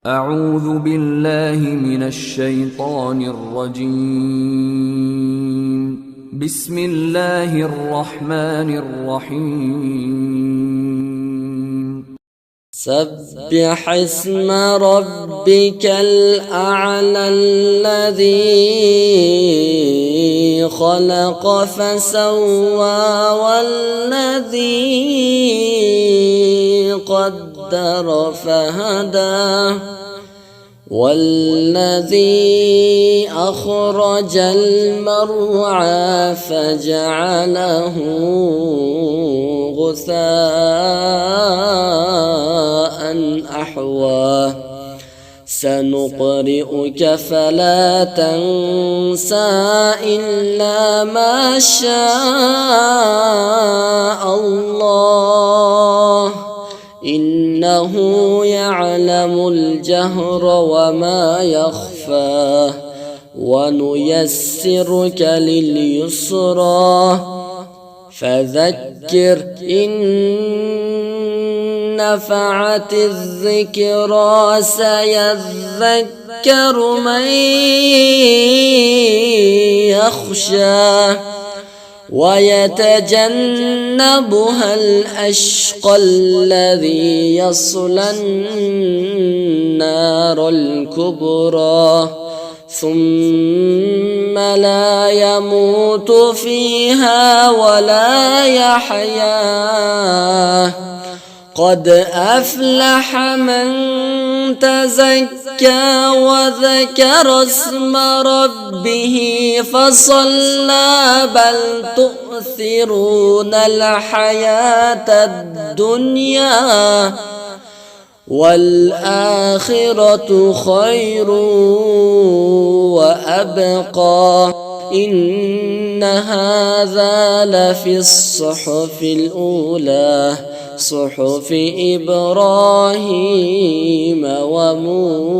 أعوذ بالله من الشيطان الرجيم. بسم الله الرحمن الرحيم. سبح اسم ربك الأعلى الذي خلق فسوى والذي قدر فهدى والذي أخرج المرعى فجعله غثاء أحوى سنقرئك فلا تنسى إلا ما شاء الله إنه يعلم الجهر وما يخفى ونيسرك لليسرى فذكر إن نفعت الذكرى سيذكر من يخشى ويتجنبها الأشقى الذي يصلى النار الكبرى ثم لا يموت فيها ولا يحيا قد أفلح من تزكى وذكر اسم ربه فصلى بل تؤثرون الحياة الدنيا والآخرة خير وأبقى إن هذا لفي الصحف الأولى صحف إبراهيم وموسى